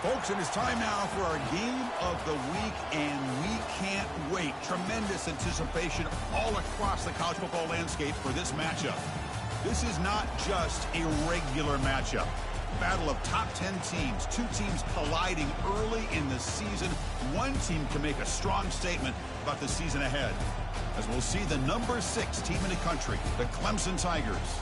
Folks, it is time now for our game of the week, and we can't wait. Tremendous anticipation all across the college football landscape for this matchup. This is not just a regular matchup. Battle of top 10 teams, two teams colliding early in the season. One team can make a strong statement about the season ahead, as we'll see the number 6 team in the country, the Clemson Tigers,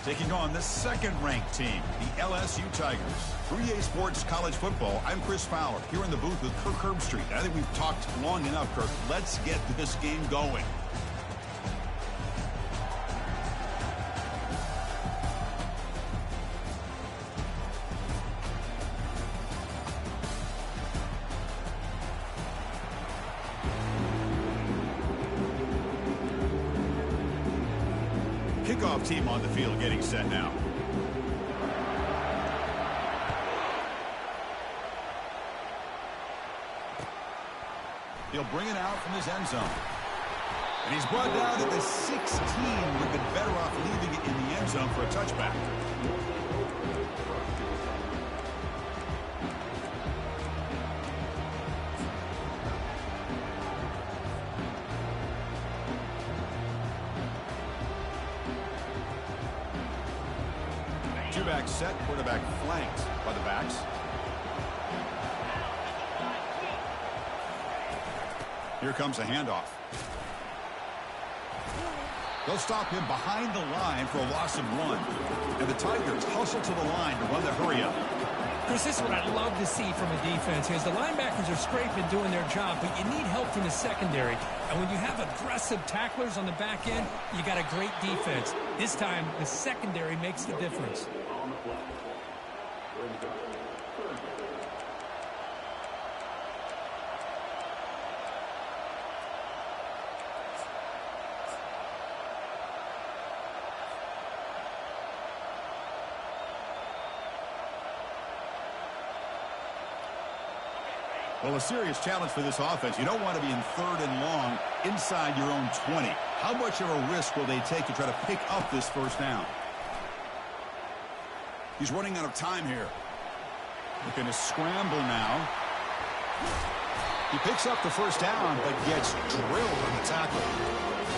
taking on the second-ranked team, the LSU Tigers. 3A Sports College Football, I'm Chris Fowler, here in the booth with Kirk Herbstreit. I think we've talked long enough, Kirk. Let's get this game going. Kickoff team on the field getting set now. He'll bring it out from his end zone. And he's brought down at the 16. Would have been better off leaving it in the end zone for a touchback. Two-back set, quarterback flanked by the backs. Here comes a handoff. They'll stop him behind the line for a loss of 1. And the Tigers hustle to the line to run the hurry-up. Chris, this is what I love to see from a defense. As the linebackers are scraping, doing their job, but you need help from the secondary. And when you have aggressive tacklers on the back end, you got a great defense. This time, the secondary makes the difference. Well, a serious challenge for this offense. You don't want to be in 3rd and long inside your own 20. How much of a risk will they take to try to pick up this first down? He's running out of time here. Looking to scramble now. He picks up the first down, but gets drilled on the tackle.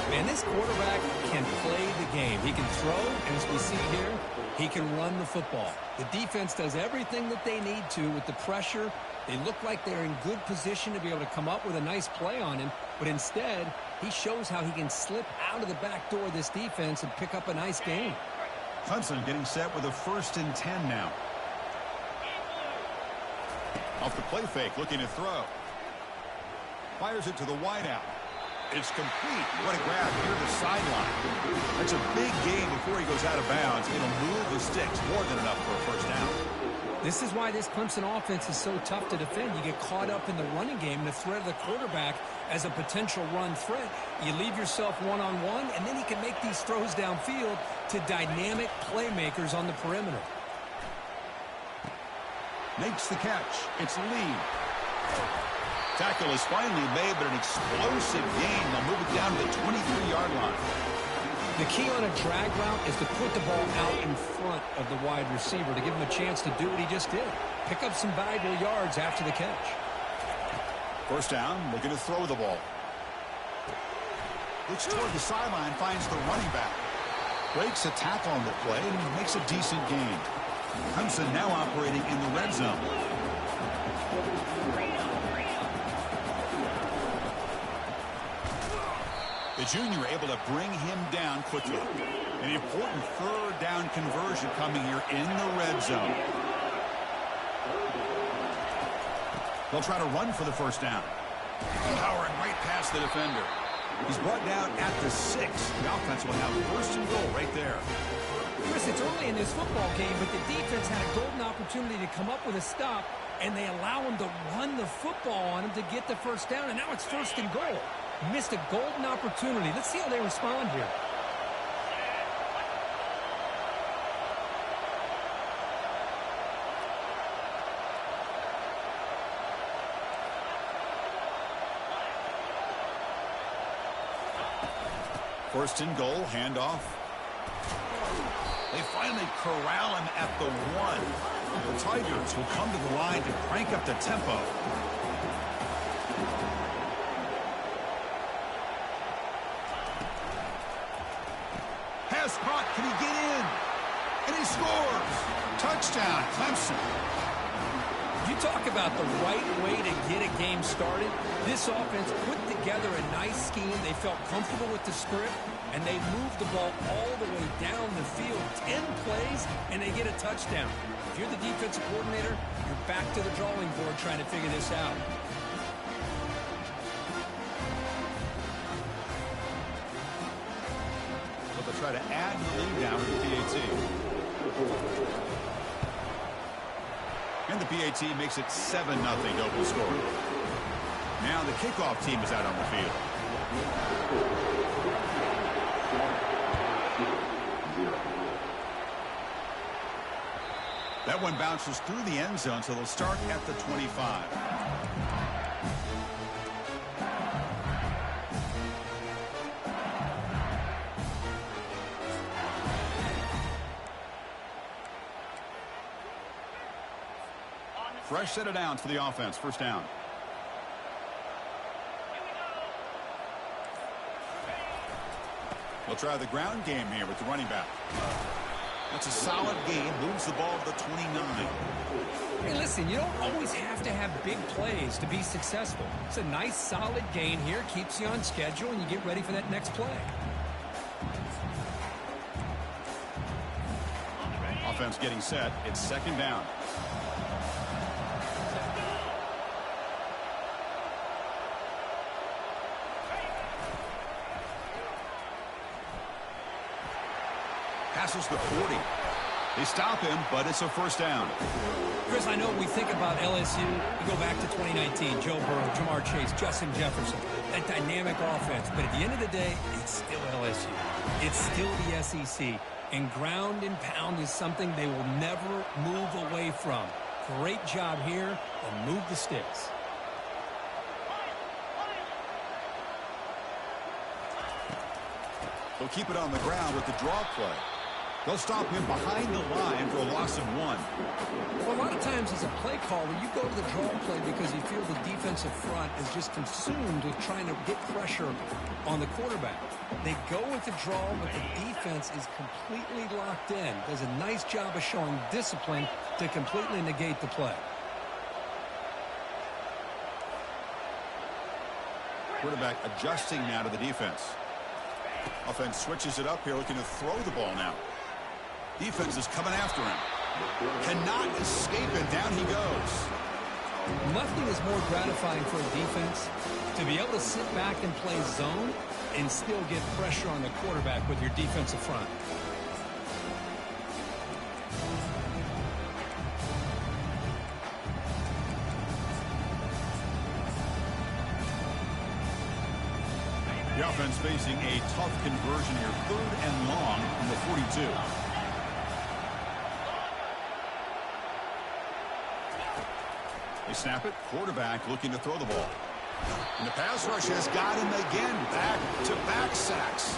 Man, this quarterback can play the game. He can throw, and as we see here, he can run the football. The defense does everything that they need to with the pressure. They look like they're in good position to be able to come up with a nice play on him, but instead, he shows how he can slip out of the back door of this defense and pick up a nice gain. Clemson getting set with a 1st and 10 now. Off the play fake, looking to throw. Fires it to the wideout. It's complete. What a grab near the sideline. That's a big gain before he goes out of bounds. It'll move the sticks more than enough for a first down. This is why this Clemson offense is so tough to defend. You get caught up in the running game and the threat of the quarterback as a potential run threat. You leave yourself one-on-one, and then he can make these throws downfield to dynamic playmakers on the perimeter. Makes the catch. It's Lee. Tackle is finally made, but an explosive gain. They'll move it down to the 23-yard line. The key on a drag route is to put the ball out in front of the wide receiver to give him a chance to do what he just did. Pick up some valuable yards after the catch. First down, looking to throw the ball. Looks toward the sideline, finds the running back. Breaks a tackle on the play and makes a decent gain. Clemson now operating in the red zone. The junior able to bring him down quickly. An important 3rd down conversion coming here in the red zone. They'll try to run for the first down. Powering right past the defender. He's brought down at the 6. The offense will have 1st and goal right there. Chris, it's early in this football game, but the defense had a golden opportunity to come up with a stop, and they allow him to run the football on him to get the first down, and now it's 1st and goal. Missed a golden opportunity. Let's see how they respond here. First and goal, handoff. They finally corral him at the 1. The Tigers will come to the line to crank up the tempo. Pass caught. Can he get in? And he scores. Touchdown, Clemson. You talk about the right way to get a game started. This offense put together a nice scheme. They felt comfortable with the script, and they moved the ball all the way down the field. 10 plays, and they get a touchdown. If you're the defensive coordinator, you're back to the drawing board trying to figure this out. So they'll try to add the lead now with the PAT. And the PAT makes it 7-0 open score. Now the kickoff team is out on the field. That one bounces through the end zone, so they'll start at the 25. Fresh set of downs for the offense. First down. We'll try the ground game here with the running back. That's a solid game. Moves the ball to the 29. Hey, listen, you don't always have to have big plays to be successful. It's a nice, solid gain here. Keeps you on schedule, and you get ready for that next play. Offense getting set. It's second down. Passes the 40. They stop him, but it's a first down. Chris, I know we think about LSU. We go back to 2019. Joe Burrow, Jamar Chase, Justin Jefferson. That dynamic offense. But at the end of the day, it's still LSU. It's still the SEC. And ground and pound is something they will never move away from. Great job here, and move the sticks. They'll keep it on the ground with the draw play. They'll stop him behind the line for a loss of 1. Well, a lot of times as a play caller, you go to the draw play because you feel the defensive front is just consumed with trying to get pressure on the quarterback. They go with the draw, but the defense is completely locked in. Does a nice job of showing discipline to completely negate the play. Quarterback adjusting now to the defense. Offense switches it up here, looking to throw the ball now. Defense is coming after him. Cannot escape it. Down he goes. Nothing is more gratifying for a defense to be able to sit back and play zone and still get pressure on the quarterback with your defensive front. The offense facing a tough conversion here. 3rd and long from the 42. They snap it. Quarterback looking to throw the ball. And the pass rush has got him again. Back-to-back sacks.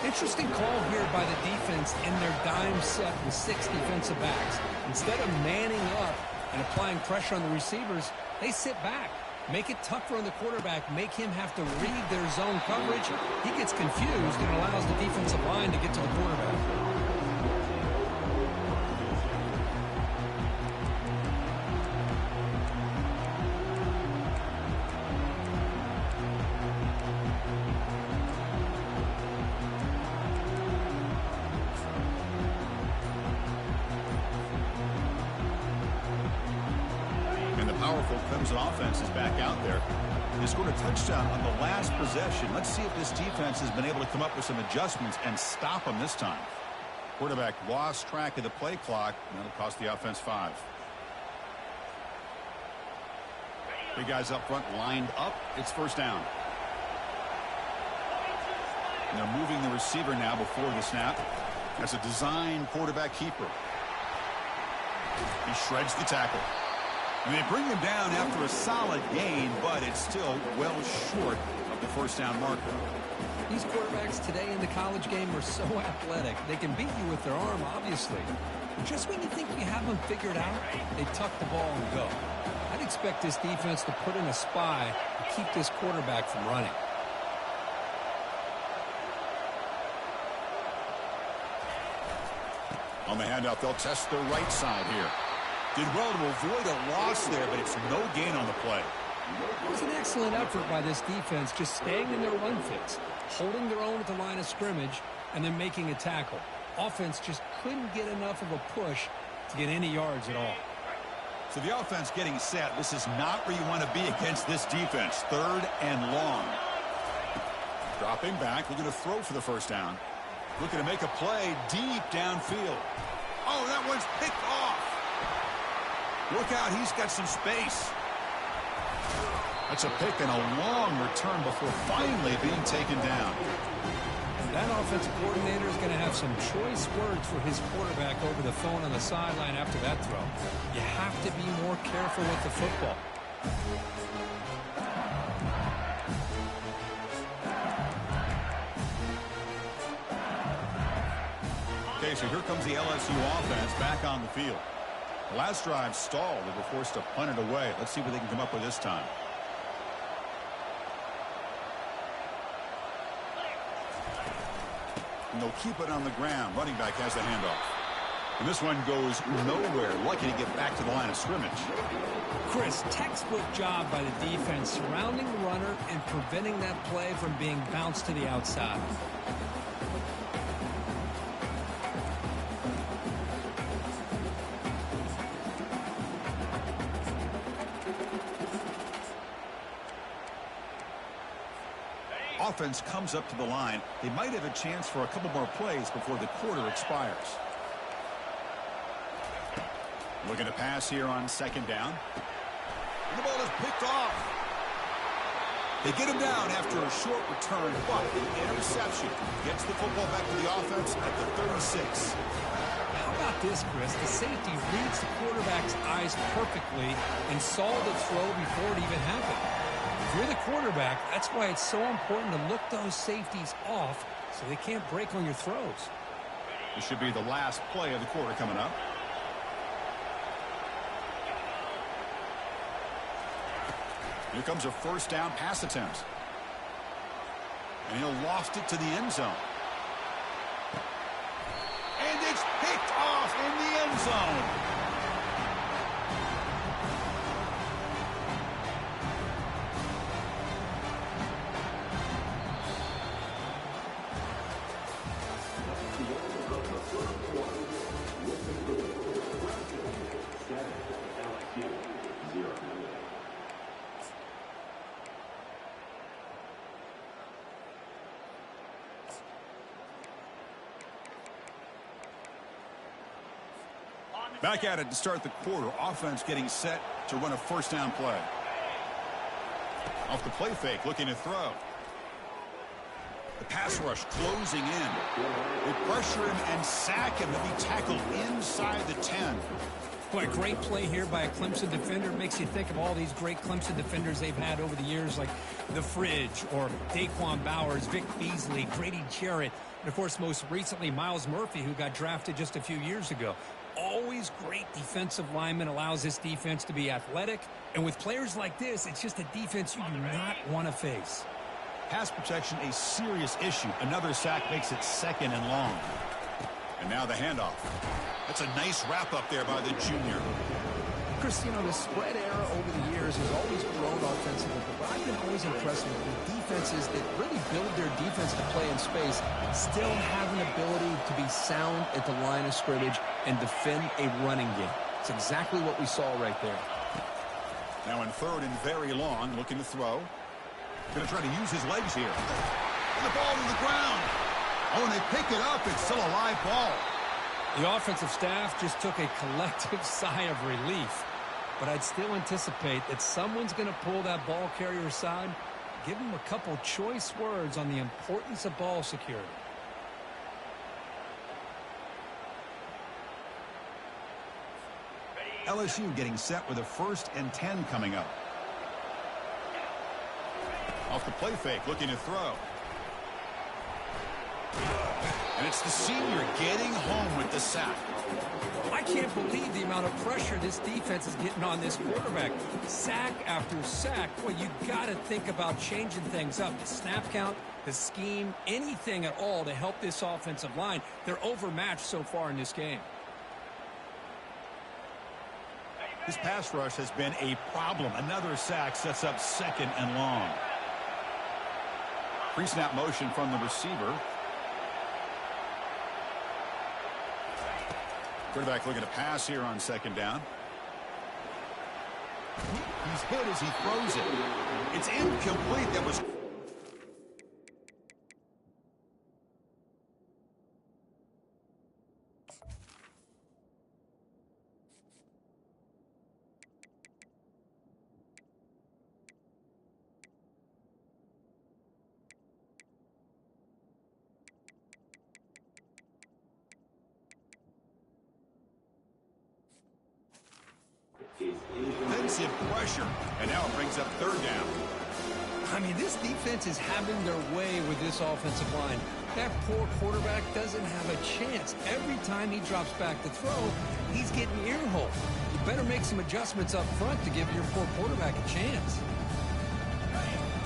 Interesting call here by the defense in their dime set with 6 defensive backs. Instead of manning up and applying pressure on the receivers, they sit back. Make it tougher on the quarterback. Make him have to read their zone coverage. He gets confused and allows the defensive line to get to the quarterback. Clemson offense is back out there. They scored a touchdown on the last possession. Let's see if this defense has been able to come up with some adjustments and stop them this time. Quarterback lost track of the play clock, and that'll cost the offense 5. Big guys up front lined up. It's first down. And they're moving the receiver now before the snap. That's a design quarterback keeper. He shreds the tackle. And they bring him down after a solid gain, but it's still well short of the first down marker. These quarterbacks today in the college game are so athletic. They can beat you with their arm, obviously. Just when you think you have them figured out, they tuck the ball and go. I'd expect this defense to put in a spy to keep this quarterback from running. On the handoff, they'll test the right side here. Did well to avoid a loss there, but it's no gain on the play. It was an excellent effort by this defense, just staying in their run fits, holding their own at the line of scrimmage, and then making a tackle. Offense just couldn't get enough of a push to get any yards at all. So the offense getting set. This is not where you want to be against this defense. 3rd and long. Dropping back, looking to throw for the first down. Looking to make a play deep downfield. Oh, that one's picked off. Look out, he's got some space. That's a pick and a long return before finally being taken down. That offensive coordinator is going to have some choice words for his quarterback over the phone on the sideline after that throw. You have to be more careful with the football. Okay, so here comes the LSU offense back on the field. The last drive stalled. They were forced to punt it away. Let's see what they can come up with this time. And they'll keep it on the ground. Running back has the handoff. And this one goes nowhere. Lucky to get back to the line of scrimmage. Chris, textbook job by the defense surrounding the runner and preventing that play from being bounced to the outside. Offense comes up to the line. They might have a chance for a couple more plays before the quarter expires. Looking to pass here on 2nd down. And the ball is picked off. They get him down after a short return, but the interception gets the football back to the offense at the 36. How about this, Chris? The safety reads the quarterback's eyes perfectly and saw the throw before it even happened. If you're the quarterback, that's why it's so important to look those safeties off so they can't break on your throws. This should be the last play of the quarter coming up. Here comes a 1st down pass attempt. And he'll loft it to the end zone. And it's picked off in the end zone. Back at it to start the quarter. Offense getting set to run a 1st down play. Off the play fake, looking to throw. The pass rush closing in. They pressure him and sack him. He'll be tackled inside the 10. Boy, great play here by a Clemson defender. Makes you think of all these great Clemson defenders they've had over the years, like The Fridge or Daquan Bowers, Vic Beasley, Grady Jarrett, and, of course, most recently, Miles Murphy, who got drafted just a few years ago. Always great defensive lineman, allows this defense to be athletic. And with players like this, it's just a defense you do not want to face. Pass protection, a serious issue. Another sack makes it 2nd and long. And now the handoff. That's a nice wrap-up there by the junior. Chris, you know, the spread era over the years has always grown offensively, but what I've been always impressed with defenses that really build their defense to play in space still have an ability to be sound at the line of scrimmage and defend a running game. It's exactly what we saw right there. Now in 3rd and very long, looking to throw. Going to try to use his legs here. And the ball to the ground. Oh, and they pick it up. It's still a live ball. The offensive staff just took a collective sigh of relief. But I'd still anticipate that someone's going to pull that ball carrier aside, give him a couple choice words on the importance of ball security. LSU getting set with a 1st and 10 coming up. Off the play fake, looking to throw. And it's the senior getting home with the sack. I can't believe the amount of pressure this defense is getting on this quarterback. Sack after sack. Well, you got to think about changing things up. The snap count, the scheme, anything at all to help this offensive line. They're overmatched so far in this game. This pass rush has been a problem. Another sack sets up 2nd and long. Pre-snap motion from the receiver. Quarterback looking to pass here on 2nd down. He's hit as he throws it. It's incomplete. That was... Defensive pressure, and now it brings up 3rd down. I mean, this defense is having their way with this offensive line. That poor quarterback doesn't have a chance. Every time he drops back to throw, he's getting earholed. You better make some adjustments up front to give your poor quarterback a chance.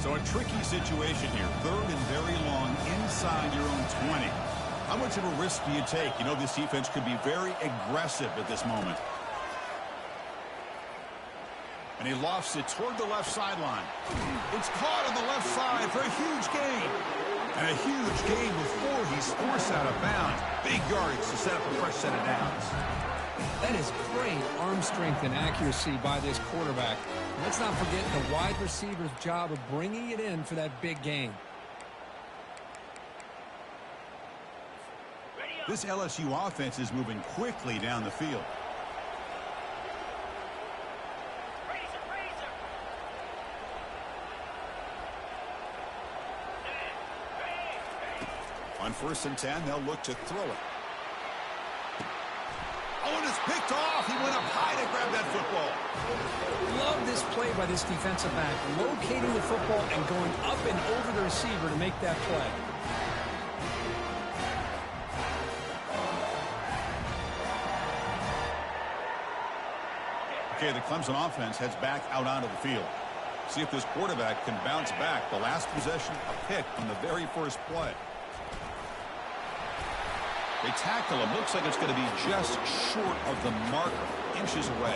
So a tricky situation here. 3rd and very long inside your own 20. How much of a risk do you take? You know, this defense could be very aggressive at this moment. And he lofts it toward the left sideline. It's caught on the left side for a huge gain. And a huge gain before he's forced out of bounds. Big yards to set up a fresh set of downs. That is great arm strength and accuracy by this quarterback. Let's not forget the wide receiver's job of bringing it in for that big gain. This LSU offense is moving quickly down the field. On 1st and 10, they'll look to throw it. Oh, and it's picked off. He went up high to grab that football. Love this play by this defensive back, locating the football and going up and over the receiver to make that play. Okay, the Clemson offense heads back out onto the field. See if this quarterback can bounce back. The last possession, a pick on the very first play. They tackle him. Looks like it's going to be just short of the marker, inches away.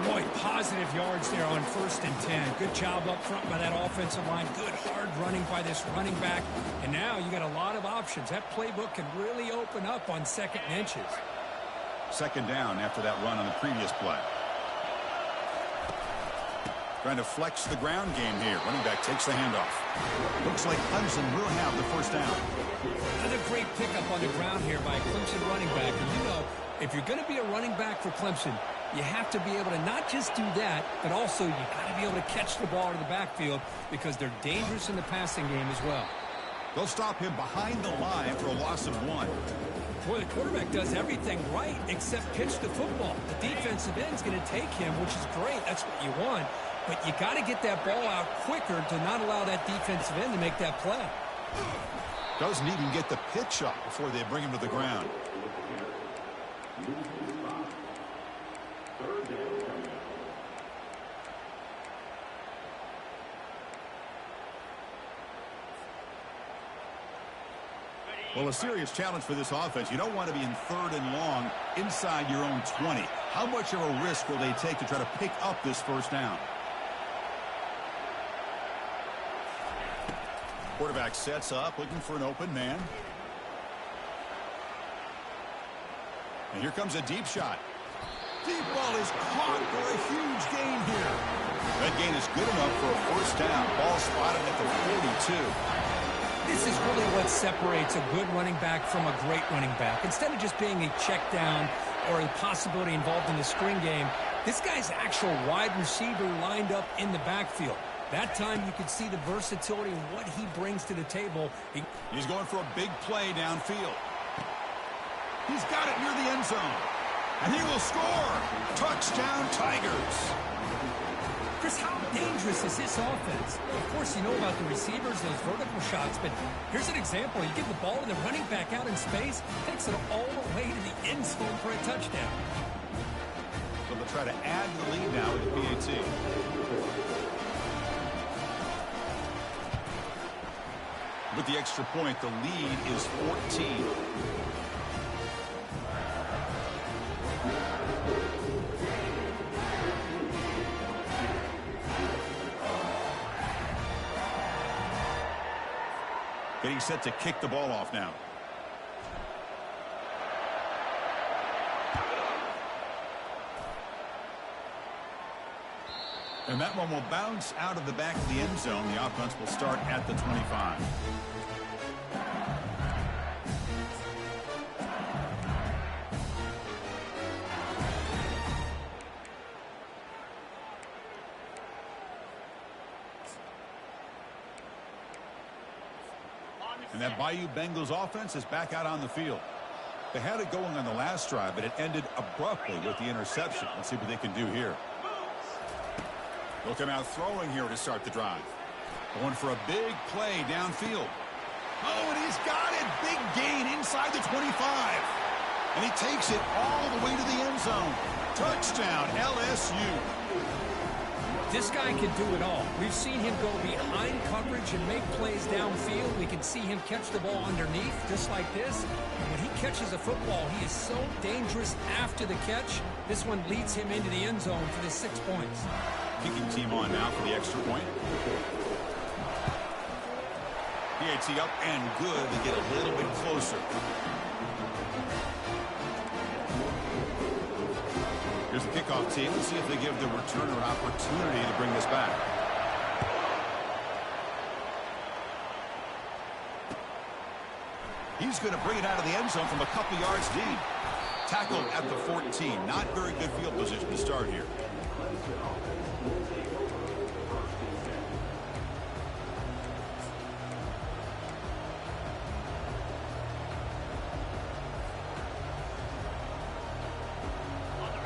Boy, positive yards there on 1st and 10. Good job up front by that offensive line. Good hard running by this running back. And now you got a lot of options. That playbook can really open up on 2nd and inches. 2nd down after that run on the previous play. Trying to flex the ground game here. Running back takes the handoff. Looks like Clemson will have the 1st down. Another great pickup on the ground here by a Clemson running back. And you know, if you're going to be a running back for Clemson, you have to be able to not just do that, but also you got to be able to catch the ball in the backfield because they're dangerous in the passing game as well. They'll stop him behind the line for a loss of 1. Boy, the quarterback does everything right except pitch the football. The defensive end's going to take him, which is great. That's what you want. But you got to get that ball out quicker to not allow that defensive end to make that play. Doesn't even get the pitch up before they bring him to the ground. Well, a serious challenge for this offense. You don't want to be in 3rd and long inside your own 20. How much of a risk will they take to try to pick up this 1st down? Quarterback sets up, looking for an open man. And here comes a deep shot. Deep ball is caught for a huge gain here. That gain is good enough for a 1st down. Ball spotted at the 42. This is really what separates a good running back from a great running back. Instead of just being a check down or a possibility involved in the screen game, this guy's actual wide receiver lined up in the backfield. That time you could see the versatility and what he brings to the table. He's going for a big play downfield. He's got it near the end zone. And he will score. Touchdown, Tigers. For Just how dangerous is this offense? Of course, you know about the receivers, those vertical shots, but here's an example. You give the ball to the running back out in space, takes it all the way to the end zone for a touchdown. So they'll try to add to the lead now with the PAT. With the extra point, the lead is 14. Getting set to kick the ball off now. And that one will bounce out of the back of the end zone. The offense will start at the 25. And that Bayou Bengals offense is back out on the field. They had it going on the last drive, but it ended abruptly with the interception. Let's see what they can do here. They'll come out throwing here to start the drive. Going for a big play downfield. Oh, and he's got it. Big gain inside the 25. And he takes it all the way to the end zone. Touchdown, LSU. This guy can do it all. We've seen him go behind coverage and make plays downfield. We can see him catch the ball underneath, just like this. And when he catches a football, he is so dangerous after the catch. This one leads him into the end zone for the 6 points. Kicking team on now for the extra point. PAT up and good. They get a little bit closer. Here's the kickoff team. Let's see if they give the returner an opportunity to bring this back. He's going to bring it out of the end zone from a couple yards deep. Tackled at the 14. Not very good field position to start here.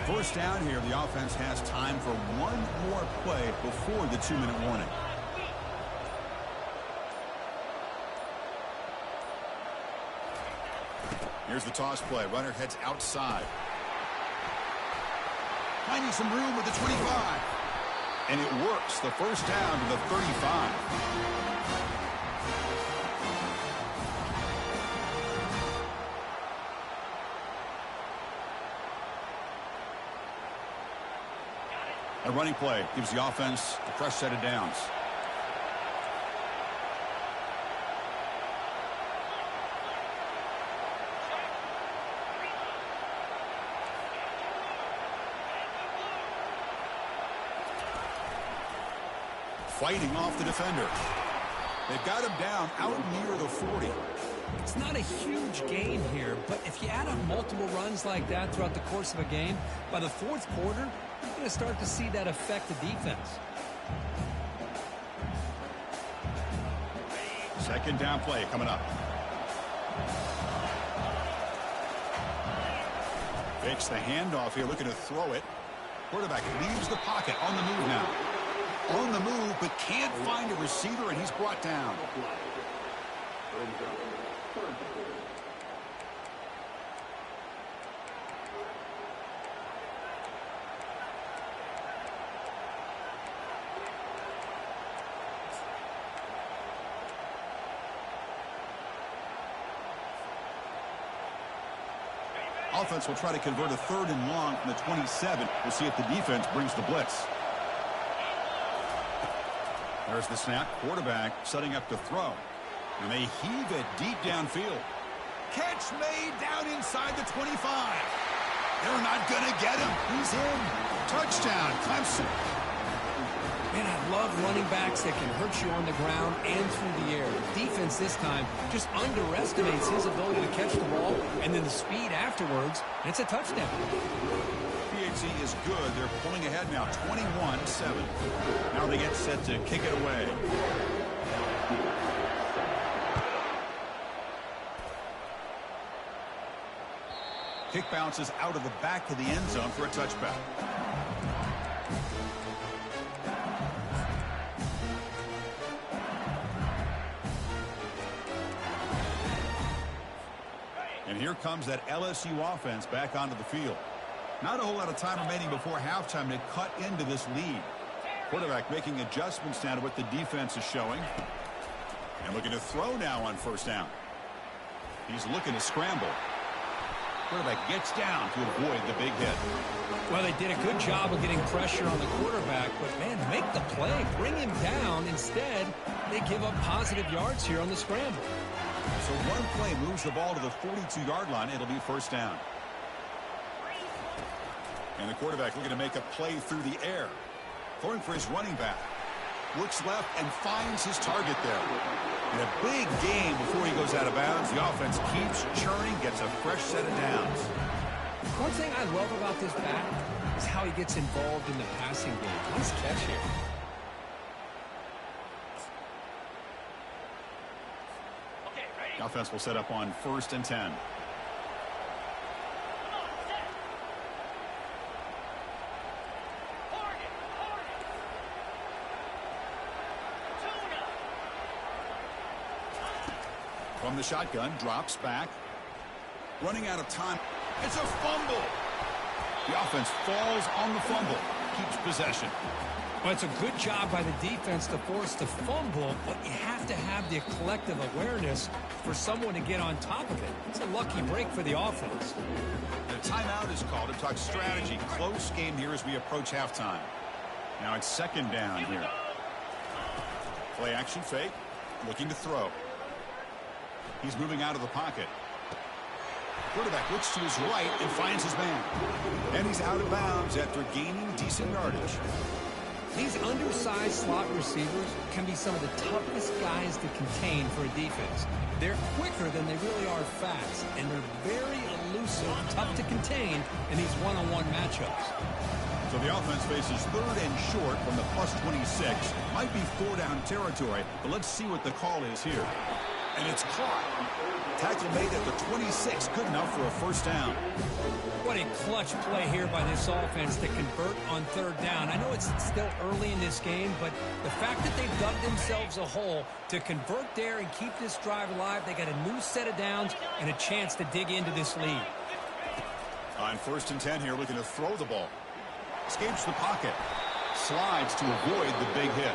First down here, the offense has time for one more play before the 2-minute warning. Here's the toss play. Runner heads outside. Finding some room with the 25. And it works. The first down to the 35. A running play gives the offense a fresh set of downs. Fighting off the defender. They've got him down out near the 40. It's not a huge gain here, but if you add up multiple runs like that throughout the course of a game, by the fourth quarter, you're going to start to see that affect the defense. Second down play coming up. Fakes the handoff here, looking to throw it. Quarterback leaves the pocket on the move now. On the move, but can't find a receiver, and he's brought down. Offense will try to convert a 3rd and long from the 27. We'll see if the defense brings the blitz. There's the snap. Quarterback setting up to throw. And they heave it deep downfield. Catch made down inside the 25. They're not going to get him. He's in. Touchdown, Clemson. Man, I love running backs that can hurt you on the ground and through the air. The defense this time just underestimates his ability to catch the ball and then the speed afterwards, and it's a touchdown. PAT is good. They're pulling ahead now, 21-7. Now they get set to kick it away. Kick bounces out of the back of the end zone for a touchback. here comes that LSU offense back onto the field. Not a whole lot of time remaining before halftime to cut into this lead. Quarterback making adjustments now to what the defense is showing. And looking to throw now on first down. He's looking to scramble. Quarterback gets down to avoid the big hit. Well, they did a good job of getting pressure on the quarterback, but, man, make the play. Bring him down. Instead, they give up positive yards here on the scramble. So one play moves the ball to the 42-yard line. It'll be first down. And the quarterback looking to make a play through the air. Throwing for his running back. Looks left and finds his target there. In a big game before he goes out of bounds, the offense keeps churning, gets a fresh set of downs. One thing I love about this back is how he gets involved in the passing game. Nice catch here. The offense will set up on 1st and 10. From the shotgun, drops back. Running out of time. It's a fumble. The offense falls on the fumble. Keeps possession. Well, it's a good job by the defense to force the fumble, but you have to have the collective awareness for someone to get on top of it. It's a lucky break for the offense. The timeout is called to talk strategy. Close game here as we approach halftime. Now it's 2nd down here. Play action fake. Looking to throw. He's moving out of the pocket. Quarterback looks to his right and finds his man. And he's out of bounds after gaining decent yardage. These undersized slot receivers can be some of the toughest guys to contain for a defense. They're quicker than they really are fast, and they're very elusive, tough to contain in these one-on-one matchups. So the offense faces 3rd and short from the +26. Might be 4-down territory, but let's see what the call is here. And it's caught. Tackle made at the 26. Good enough for a first down. What a clutch play here by this offense to convert on 3rd down. I know it's still early in this game, but the fact that they've dug themselves a hole to convert there and keep this drive alive, they got a new set of downs and a chance to dig into this lead. On 1st and 10 here, looking to throw the ball. Escapes the pocket. Slides to avoid the big hit.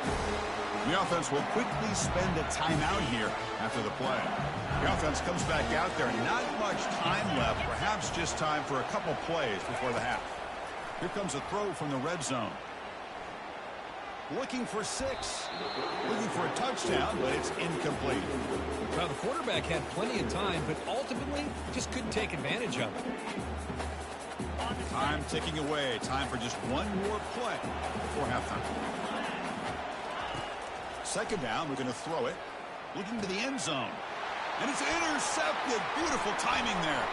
The offense will quickly spend a timeout here after the play. The offense comes back out there. Not much time left. Perhaps just time for a couple plays before the half. Here comes a throw from the red zone. Looking for 6. Looking for a touchdown, but it's incomplete. Well, the quarterback had plenty of time, but ultimately just couldn't take advantage of it. Time ticking away. Time for just one more play before halftime. 2nd down. We're going to throw it. Looking to the end zone. And it's intercepted. Beautiful timing there.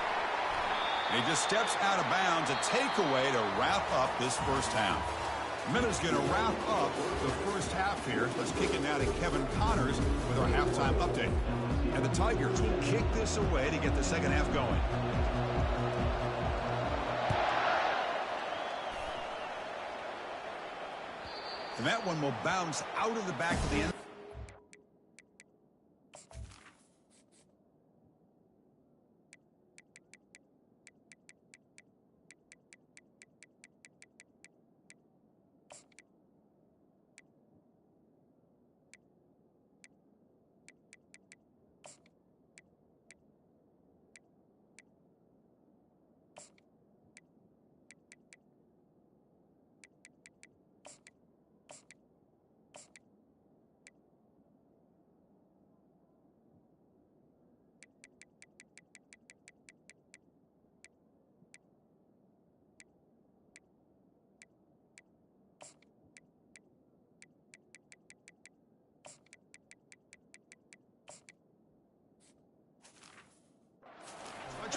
And he just steps out of bounds. A takeaway to wrap up this first half. Miller's going to wrap up the first half here. Let's kick it now to Kevin Connors with our halftime update. And the Tigers will kick this away to get the second half going. And that one will bounce out of the back of the end.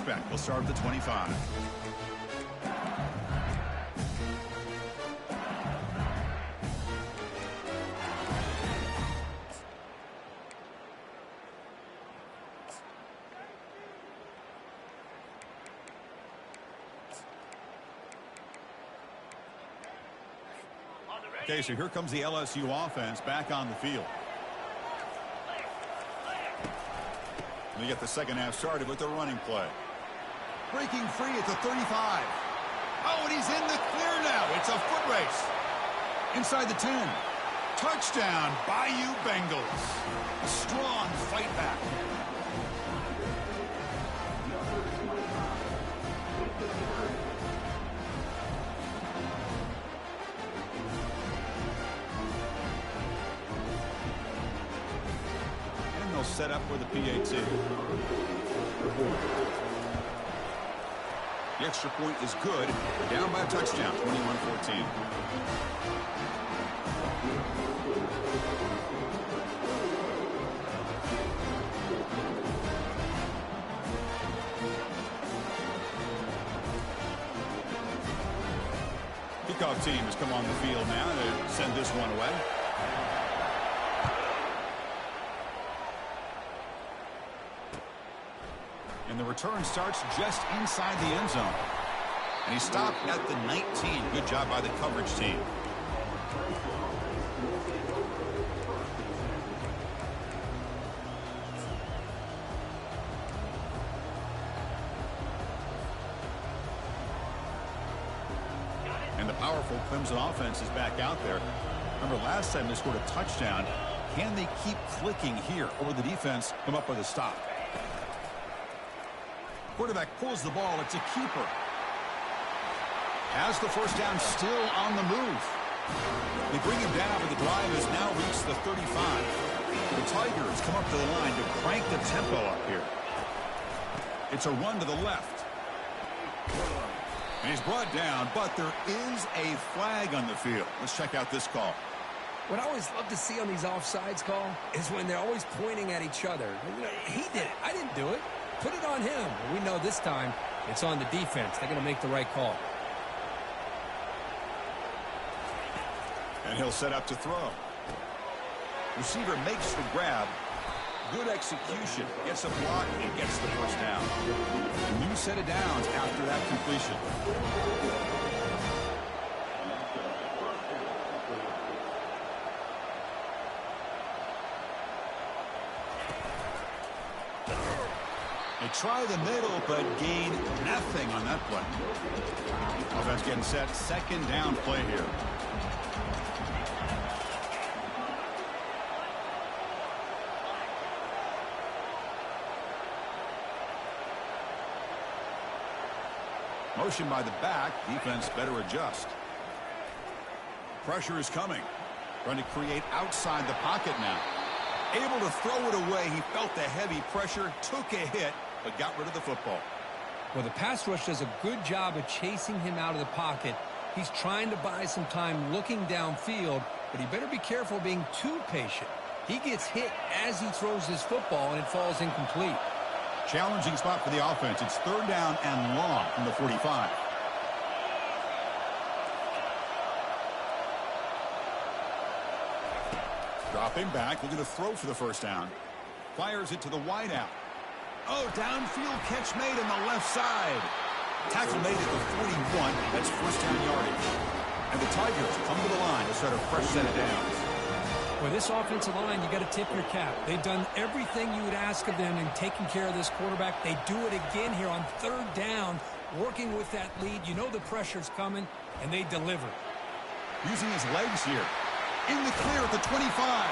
Back. We'll start at the 25. Okay, so here comes the LSU offense back on the field. We get the second half started with the running play. Breaking free at the 35. Oh, and he's in the clear now. It's a foot race. Inside the 10. Touchdown, Bayou Bengals. A strong fight back. And they'll set up for the PAT. The extra point is good. Down by a touchdown, 21-14. Kickoff team has come on the field now to send this one away. And the return starts just inside the end zone. And he stopped at the 19. Good job by the coverage team. And the powerful Clemson offense is back out there. Remember, last time they scored a touchdown. Can they keep clicking here? Or will the defense come up with a stop? Quarterback pulls the ball. It's a keeper. Has the first down, still on the move. They bring him down, but the drive has now reached the 35. The Tigers come up to the line to crank the tempo up here. It's a run to the left. And he's brought down, but there is a flag on the field. Let's check out this call. What I always love to see on these offsides call is when they're always pointing at each other. You know, he did it. I didn't do it. Put it on him. We know this time it's on the defense. They're going to make the right call. And he'll set up to throw. Receiver makes the grab. Good execution. Gets a block and gets the first down. A new set of downs after that completion. They try the middle, but gain nothing on that play. Offense getting set. Second down play here. Motion by the back. Defense better adjust. Pressure is coming. Trying to create outside the pocket now. Able to throw it away. He felt the heavy pressure, took a hit, but got rid of the football. Well, the pass rush does a good job of chasing him out of the pocket. He's trying to buy some time looking downfield, but he better be careful being too patient. He gets hit as he throws his football, and it falls incomplete. Challenging spot for the offense. It's third down and long from the 45. Dropping back, looking to throw for the first down. Fires it to the wideout. Oh, downfield catch made on the left side. Tackle made at the 41. That's first down yardage. And the Tigers come to the line to start a fresh set of downs. For this offensive line, you got to tip your cap. They've done everything you would ask of them in taking care of this quarterback. They do it again here on third down, working with that lead. You know the pressure's coming, and they deliver. Using his legs here. In the clear at the 25.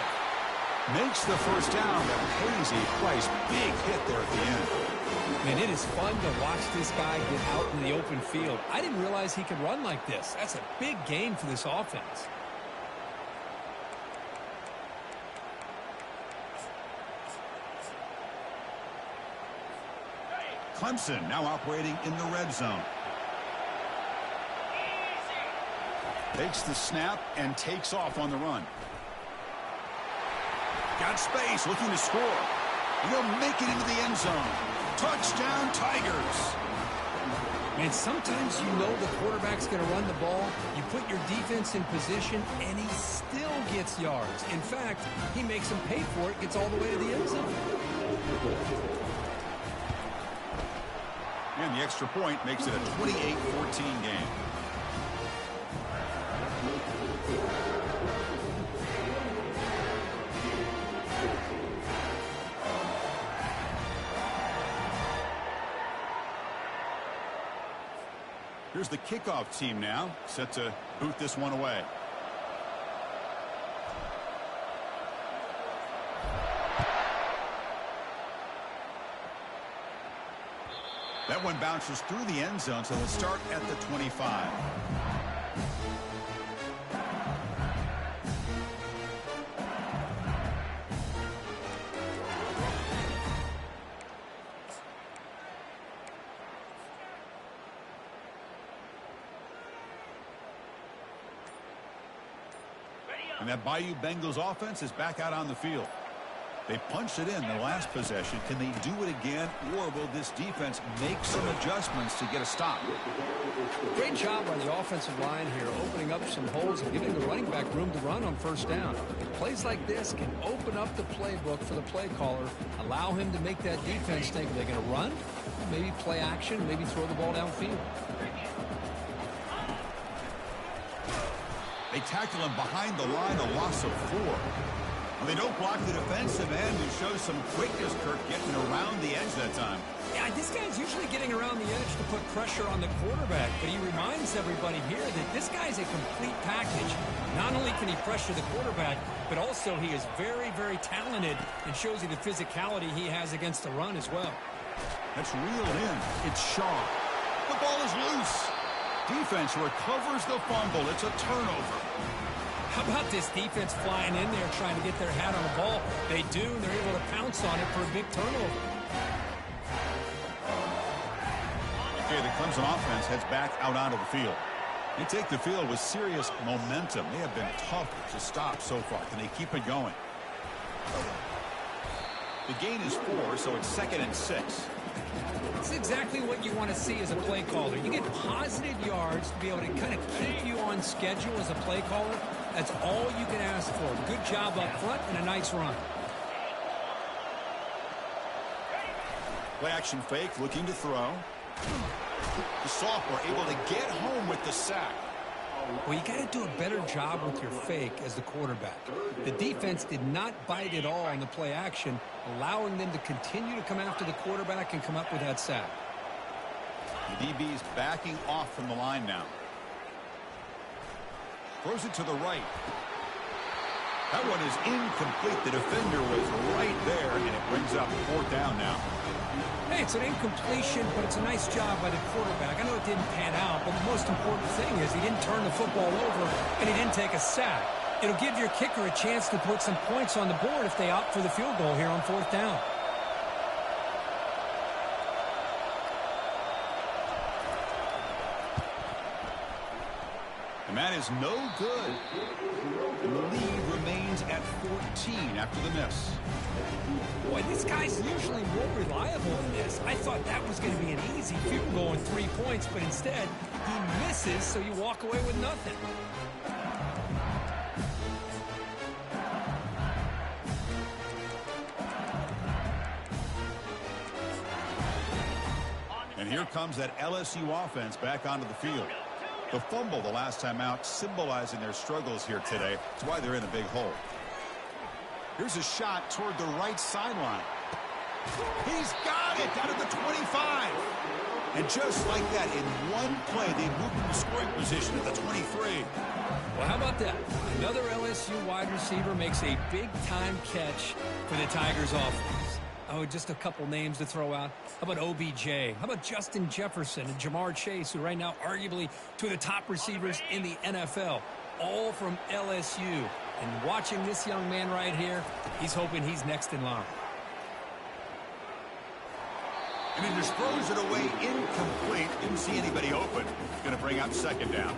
Makes the first down, but pays a price. Big hit there at the end. Man, it is fun to watch this guy get out in the open field. I didn't realize he could run like this. That's a big gain for this offense. Clemson now operating in the red zone. Takes the snap and takes off on the run. Got space, looking to score. He'll make it into the end zone. Touchdown, Tigers. Man, sometimes you know the quarterback's going to run the ball. You put your defense in position, and he still gets yards. In fact, he makes them pay for it, gets all the way to the end zone. And the extra point makes it a 28-14 game. Here's the kickoff team now, set to boot this one away. That one bounces through the end zone, so they'll start at the 25. And that Bayou Bengals offense is back out on the field. They punched it in the last possession. Can they do it again, or will this defense make some adjustments to get a stop? Great job by the offensive line here, opening up some holes and giving the running back room to run on first down. Plays like this can open up the playbook for the play caller, allow him to make that defense think, are they going to run? Maybe play action, maybe throw the ball downfield. They tackle him behind the line, a loss of 4. Well, they don't block the defensive end, who shows some quickness, Kirk, getting around the edge that time. Yeah, this guy's usually getting around the edge to put pressure on the quarterback, but he reminds everybody here that this guy's a complete package. Not only can he pressure the quarterback, but also he is very, very talented and shows you the physicality he has against the run as well. That's reeled in. It's Shaw. The ball is loose. Defense recovers the fumble. It's a turnover. How about this defense flying in there trying to get their hat on the ball? They do, and they're able to pounce on it for a big turnover. Okay, the Clemson offense heads back out onto the field. They take the field with serious momentum. They have been tough to stop so far. Can they keep it going? The gain is 4, so it's 2nd and 6. It's exactly what you want to see as a play caller. You get positive yards to be able to kind of keep you on schedule as a play caller. That's all you can ask for. Good job up front and a nice run. Play action fake, looking to throw. The sophomore able to get home with the sack. Well, you got to do a better job with your fake as the quarterback. The defense did not bite at all on the play action, allowing them to continue to come after the quarterback and come up with that sack. The DB is backing off from the line now. Throws it to the right. That one is incomplete. The defender was right there, and it brings up 4th down now. Hey, it's an incompletion, but it's a nice job by the quarterback. I know it didn't pan out, but the most important thing is he didn't turn the football over, and he didn't take a sack. It'll give your kicker a chance to put some points on the board if they opt for the field goal here on 4th down. And that is no good. And the lead remains at 14 after the miss. Boy, this guy's usually more reliable than this. I thought that was going to be an easy field goal and 3 points, but instead he misses, so you walk away with nothing. And here comes that LSU offense back onto the field. The fumble the last time out, symbolizing their struggles here today. That's why they're in a big hole. Here's a shot toward the right sideline. He's got it down at the 25. And just like that, in one play, they moved into scoring position at the 23. Well, how about that? Another LSU wide receiver makes a big-time catch for the Tigers offense. Oh, just a couple names to throw out. How about OBJ? How about Justin Jefferson and Jamar Chase, who right now arguably two of the top receivers in the NFL, all from LSU. And watching this young man right here, he's hoping he's next in line. And he just throws it away incomplete. Didn't see anybody open. Going to bring up 2nd down.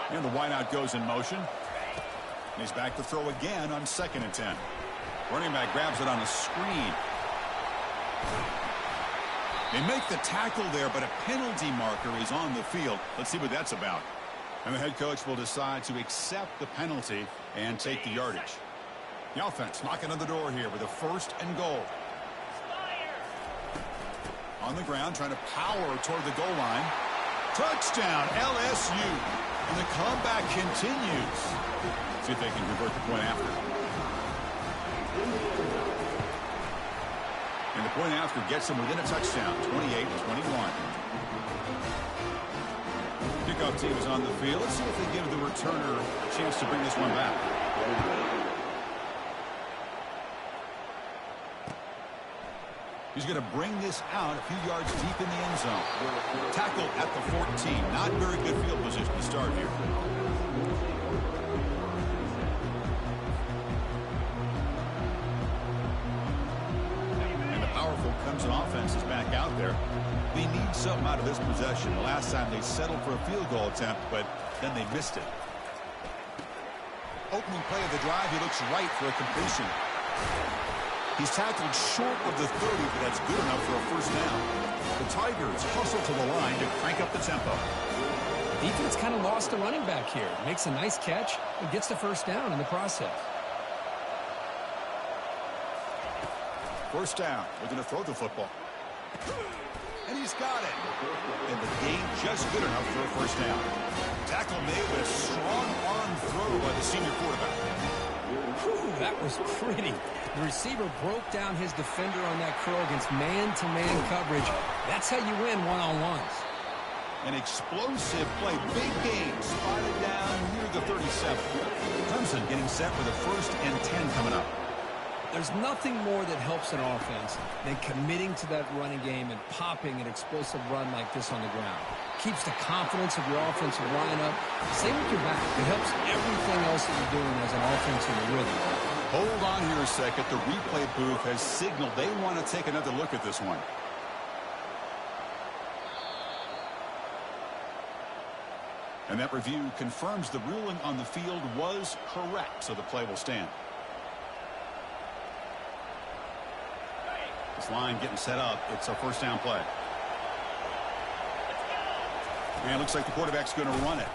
And the wideout goes in motion. And he's back to throw again on 2nd and 10. Running back grabs it on a screen. They make the tackle there, but a penalty marker is on the field. Let's see what that's about. And the head coach will decide to accept the penalty and take the yardage. The offense knocking on the door here with a 1st and goal. On the ground, trying to power toward the goal line. Touchdown, LSU. And the comeback continues. See if they can convert the point after. And the point after gets them within a touchdown, 28-21. Kickoff team is on the field. Let's see if they give the returner a chance to bring this one back. He's going to bring this out a few yards deep in the end zone. Tackle at the 14. Not very good field position to start here. And the powerful Clemson offense is back out there. They need something out of this possession. The last time they settled for a field goal attempt, but then they missed it. Opening play of the drive, he looks right for a completion. He's tackled short of the 30, but that's good enough for a first down. The Tigers hustle to the line to crank up the tempo. Defense kind of lost a running back here. Makes a nice catch and gets the first down in the process. First down. They're going to throw the football. And he's got it. And the gain just good enough for a first down. Tackle made with a strong arm throw by the senior quarterback. Whew, that was pretty. The receiver broke down his defender on that curl against man-to-man coverage. That's how you win one-on-ones. An explosive play. Big gain. Spotted down near the 37. Clemson getting set with a 1st and 10 coming up. There's nothing more that helps an offense than committing to that running game and popping an explosive run like this on the ground. Keeps the confidence of your offensive line up. Same with your back. It helps everything else that you're doing as an offensive rhythm. Hold on here a second. The replay booth has signaled they want to take another look at this one. And that review confirms the ruling on the field was correct, so the play will stand. This line getting set up. It's a first down play. And it looks like the quarterback's going to run it.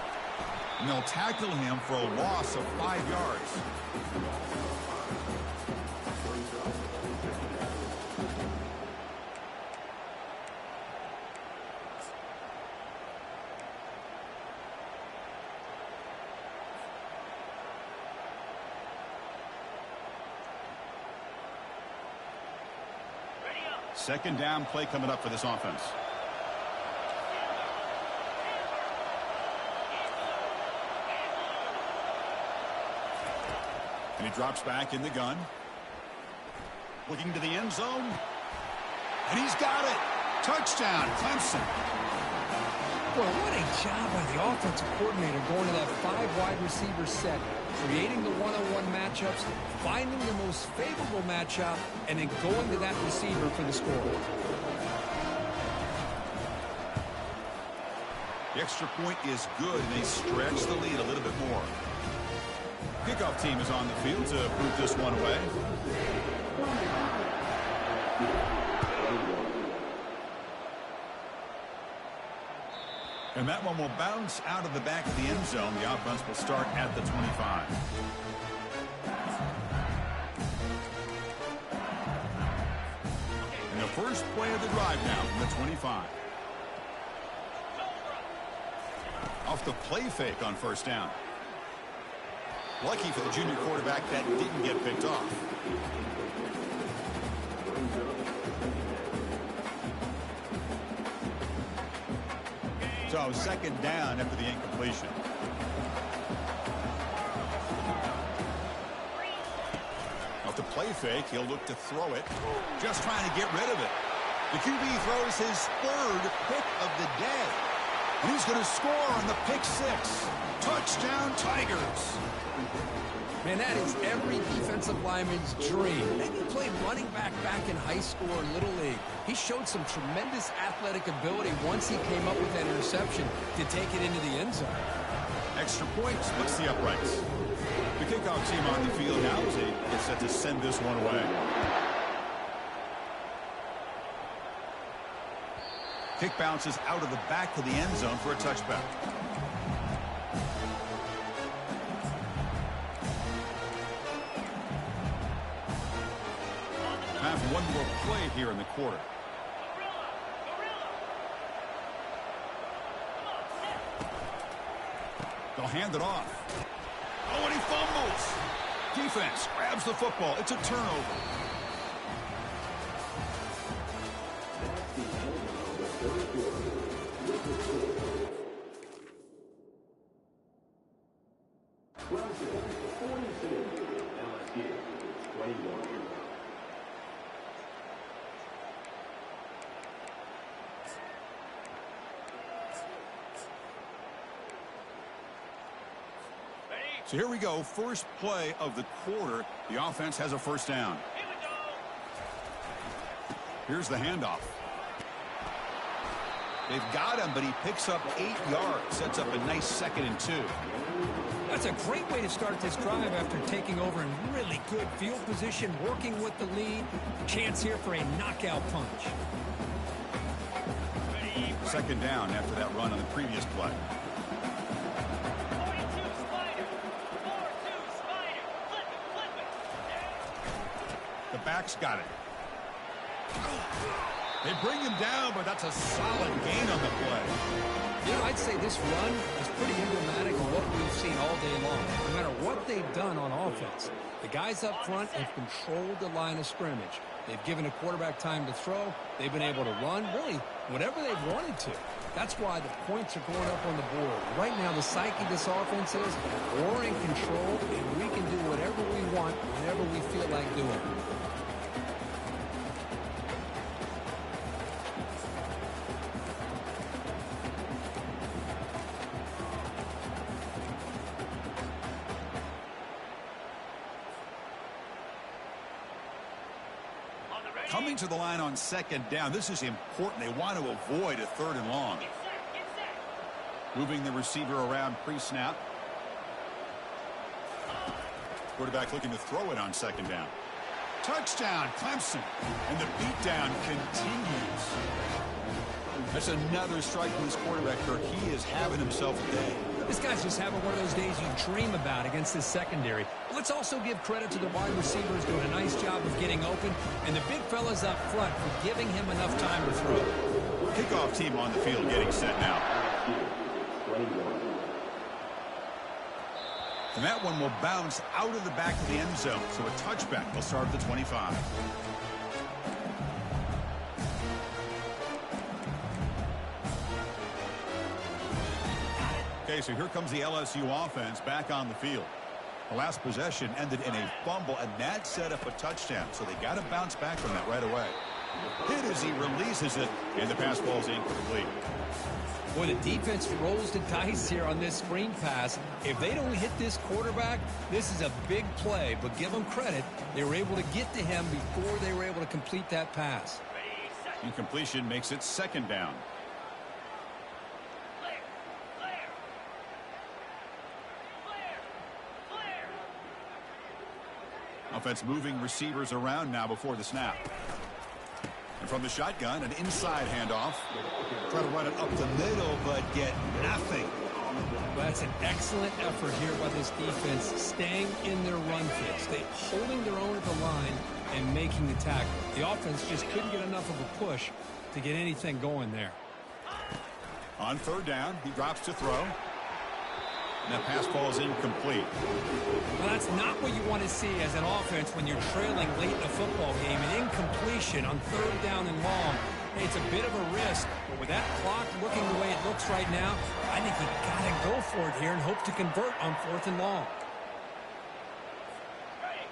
And they'll tackle him for a loss of 5 yards. Second down play coming up for this offense. And he drops back in the gun. Looking to the end zone. And he's got it. Touchdown, Clemson. Boy, what a job by the offensive coordinator going to that 5 wide receiver set, creating the one-on-one matchups, finding the most favorable matchup, and then going to that receiver for the score. The extra point is good, and they stretch the lead a little bit more. Kickoff team is on the field to boot this one away. And that one will bounce out of the back of the end zone. The offense will start at the 25. And the first play of the drive now from the 25. Off the play fake on first down. Lucky for the junior quarterback that didn't get picked off. So second down after the incompletion. Off the play fake, he'll look to throw it. Just trying to get rid of it. The QB throws his 3rd pick of the day. And he's going to score on the pick 6. Touchdown, Tigers. Man, that is every defensive lineman's dream. And he played running back in high school or Little League. He showed some tremendous athletic ability once he came up with that interception to take it into the end zone. Extra point splits the uprights. The kickoff team on the field now is set to send this one away. Kick bounces out of the back of the end zone for a touchback. Time for one more play here in the quarter. They'll hand it off. Oh, and he fumbles. Defense grabs the football. It's a turnover. So here we go. First play of the quarter. The offense has a first down. Here we go. Here's the handoff. They've got him, but he picks up 8 yards. Sets up a nice 2nd and 2. That's a great way to start this drive after taking over in really good field position, working with the lead. Chance here for a knockout punch. Second down after that run on the previous play. 42 Spider. 4-2 Spider. Flip it. The back's got it. They bring him down, but that's a solid gain on the play. You know, I'd say this run is pretty emblematic of what we've seen all day long. No matter what they've done on offense, the guys up front have controlled the line of scrimmage. They've given a quarterback time to throw. They've been able to run, really, whatever they've wanted to. That's why the points are going up on the board. Right now, the psyche of this offense is we're in control, and we can do whatever we want whenever we feel like doing it. Coming to the line on second down. This is important. They want to avoid a 3rd and long. Get set. Moving the receiver around pre-snap. Quarterback looking to throw it on second down. Touchdown, Clemson. And the beatdown continues. That's another strike from this quarterback, Kirk. He is having himself a day. This guy's just having one of those days you dream about against this secondary. Let's also give credit to the wide receivers doing a nice job of getting open, and the big fellas up front for giving him enough time to throw. Kickoff team on the field getting set now. And that one will bounce out of the back of the end zone, so a touchback will start at the 25. Okay, so here comes the LSU offense back on the field. The last possession ended in a fumble, and that set up a touchdown, so they got to bounce back from that right away. Hit as he releases it, and the pass ball is incomplete. Boy, the defense rolls the dice here on this screen pass. If they don't hit this quarterback, this is a big play, but give them credit. They were able to get to him before they were able to complete that pass. Incompletion makes it 2nd down. Offense moving receivers around now before the snap. And from the shotgun, an inside handoff. Try to run it up the middle, but get nothing. Well, that's an excellent effort here by this defense, staying in their run fix. They holding their own at the line and making the tackle. The offense just couldn't get enough of a push to get anything going there. On 3rd down, he drops to throw. And that pass ball is incomplete. Well, that's not what you want to see as an offense when you're trailing late in a football game. An incompletion on 3rd down and long. Hey, it's a bit of a risk, but with that clock looking the way it looks right now, I think you got to go for it here and hope to convert on 4th and long.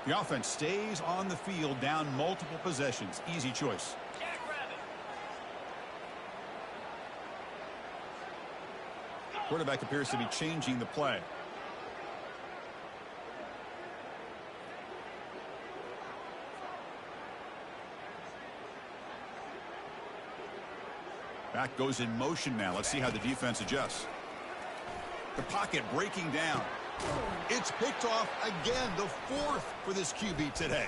The offense stays on the field down multiple possessions. Easy choice. Quarterback appears to be changing the play. Back goes in motion now. Let's see how the defense adjusts. The pocket breaking down. It's picked off again, the 4th for this QB today.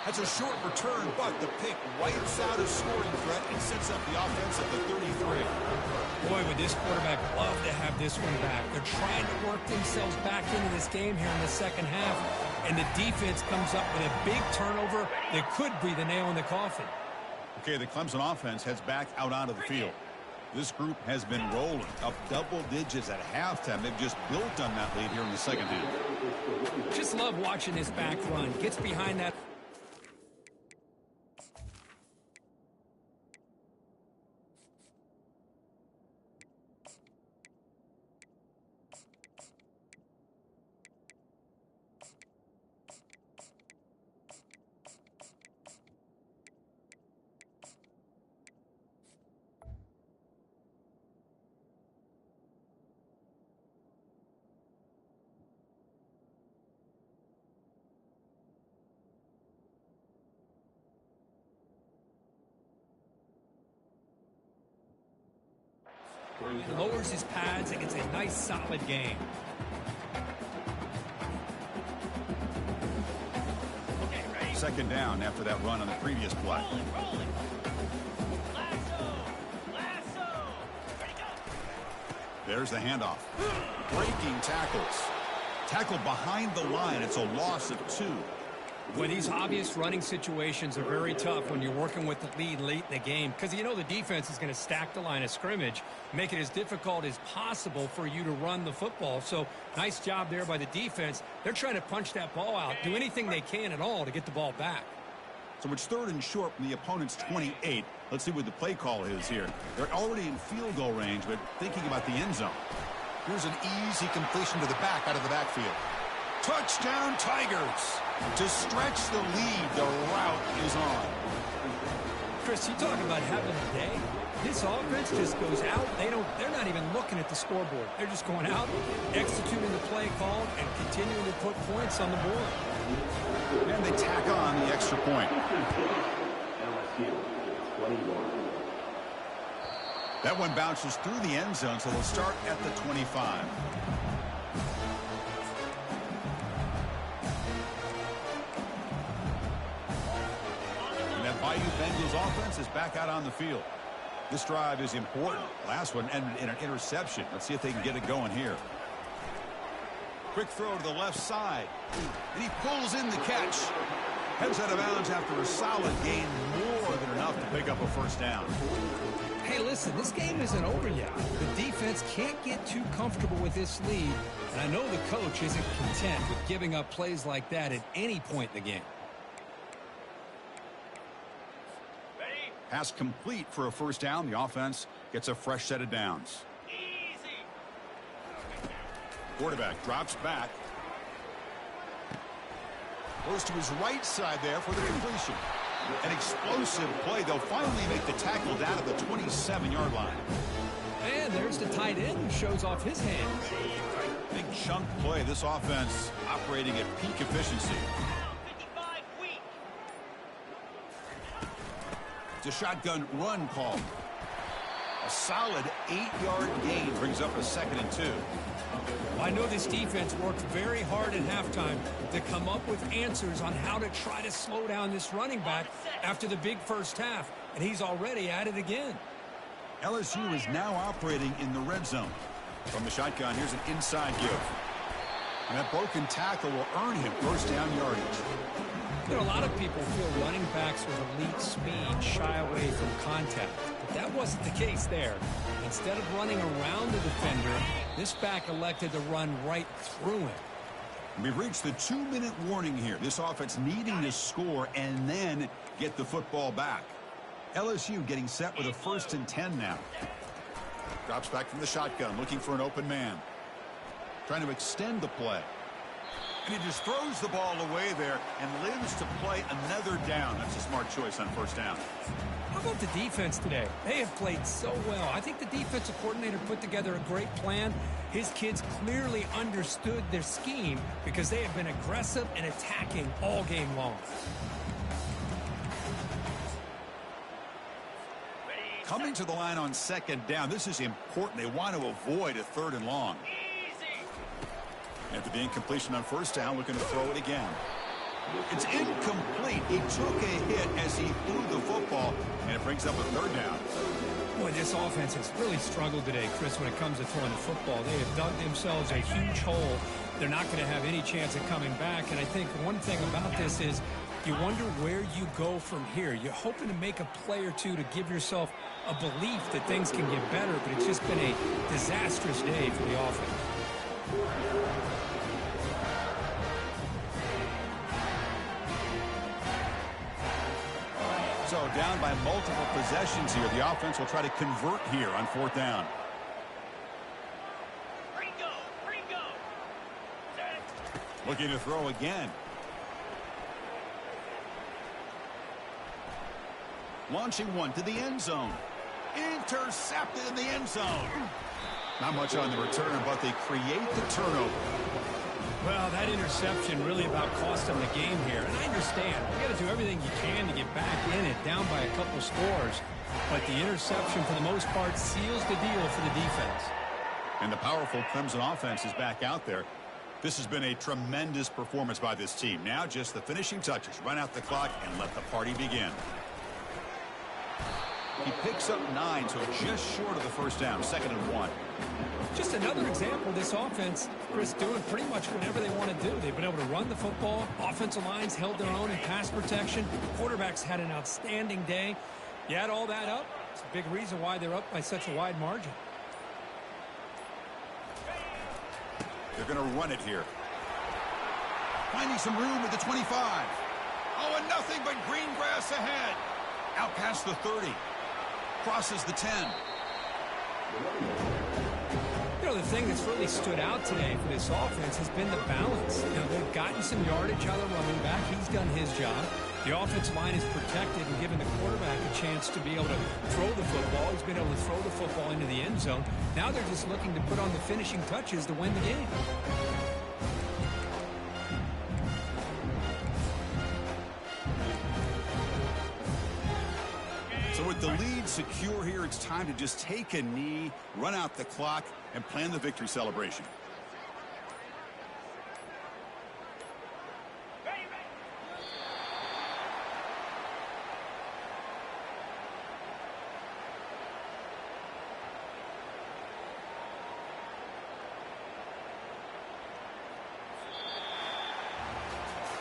That's a short return, but the pick wipes out a scoring threat and sets up the offense at the 33. Boy, would this quarterback love to have this one back. They're trying to work themselves back into this game here in the second half, and the defense comes up with a big turnover that could be the nail in the coffin. Okay, the Clemson offense heads back out onto the field. This group has been rolling up double digits at halftime. They've just built on that lead here in the second half. Just love watching this back run. Gets behind that. He lowers his pads and gets a nice solid game. Okay, ready? Second down after that run on the previous play. Rolling. Lasso. Ready, go. There's the handoff. Breaking tackles. Tackle behind the line. It's a loss of 2. Well, these obvious running situations are very tough when you're working with the lead late in the game because you know the defense is going to stack the line of scrimmage, make it as difficult as possible for you to run the football. So nice job there by the defense. They're trying to punch that ball out, do anything they can at all to get the ball back. So it's 3rd and short from the opponent's 28. Let's see what the play call is here. They're already in field goal range, but thinking about the end zone. Here's an easy completion to the back out of the backfield. Touchdown Tigers! To stretch the lead, the route is on. Chris, you talk about having a day. This offense just goes out. They're not even looking at the scoreboard. They're just going out, executing the play called, and continuing to put points on the board. And they tack on the extra point. That one bounces through the end zone, so they'll start at the 25. Bayou Bengals offense is back out on the field. This drive is important. Last one ended in an interception. Let's see if they can get it going here. Quick throw to the left side. And he pulls in the catch. Heads out of bounds after a solid gain, more than enough to pick up a first down. Hey, listen, this game isn't over yet. The defense can't get too comfortable with this lead. And I know the coach isn't content with giving up plays like that at any point in the game. Pass complete for a first down. The offense gets a fresh set of downs. Easy. Quarterback drops back. Goes to his right side there for the completion. An explosive play. They'll finally make the tackle down at the 27-yard line. And there's the tight end who shows off his hands. Big chunk play. This offense operating at peak efficiency. It's a shotgun run call. A solid 8-yard gain brings up a 2nd and 2. I know this defense worked very hard at halftime to come up with answers on how to try to slow down this running back after the big first half, and he's already at it again. LSU is now operating in the red zone. From the shotgun, here's an inside give. And that broken tackle will earn him first down yardage. You know, a lot of people feel running backs with elite speed shy away from contact, but that wasn't the case there. Instead of running around the defender, this back elected to run right through him. We've reached the 2-minute warning here. This offense needing to score and then get the football back. LSU getting set with a 1st and 10 now. Drops back from the shotgun, looking for an open man. Trying to extend the play. And he just throws the ball away there and lives to play another down. That's a smart choice on first down. How about the defense today? They have played so well. I think the defensive coordinator put together a great plan. His kids clearly understood their scheme because they have been aggressive and attacking all game long. Coming to the line on 2nd down. This is important. They want to avoid a 3rd and long. After the incompletion on first down, looking to throw it again. It's incomplete. He took a hit as he threw the football, and it brings up a 3rd down. Boy, this offense has really struggled today, Chris, when it comes to throwing the football. They have dug themselves a huge hole. They're not going to have any chance of coming back, and I think one thing about this is you wonder where you go from here. You're hoping to make a play or two to give yourself a belief that things can get better, but it's just been a disastrous day for the offense. So down by multiple possessions here. The offense will try to convert here on 4th down. Ringo. Set. Looking to throw again. Launching one to the end zone. Intercepted in the end zone. Not much on the return, but they create the turnover. Well, that interception really about cost them the game here. And I understand. You got to do everything you can to get back in it, down by a couple scores. But the interception, for the most part, seals the deal for the defense. And the powerful Clemson offense is back out there. This has been a tremendous performance by this team. Now just the finishing touches. Run out the clock and let the party begin. He picks up 9, so just short of the first down. 2nd and 1. Just another example of this offense, Chris, doing pretty much whatever they want to do. They've been able to run the football. Offensive lines held their own in pass protection. Quarterbacks had an outstanding day. You add all that up, it's a big reason why they're up by such a wide margin. They're going to run it here. Finding some room at the 25. Oh, and nothing but green grass ahead. Out past the 30. Crosses the 10. You know, the thing that's really stood out today for this offense has been the balance. You know, they've gotten some yardage out of the running back. He's done his job. The offensive line is protected and given the quarterback a chance to be able to throw the football. He's been able to throw the football into the end zone. Now they're just looking to put on the finishing touches to win the game. So with the lead secure here, it's time to just take a knee, run out the clock, and plan the victory celebration.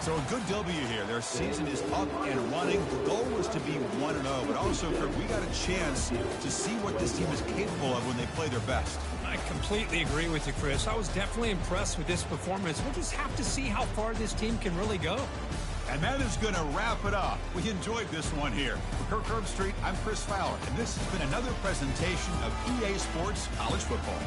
So a good W here. Their season is up and running. The goal was to be 1-0, but also, we got a chance to see what this team is capable of when they play their best. I completely agree with you, Chris. I was definitely impressed with this performance. We'll just have to see how far this team can really go. And that is going to wrap it up. We enjoyed this one here. For Kirk Herbstreit, I'm Chris Fowler, and this has been another presentation of EA Sports College Football.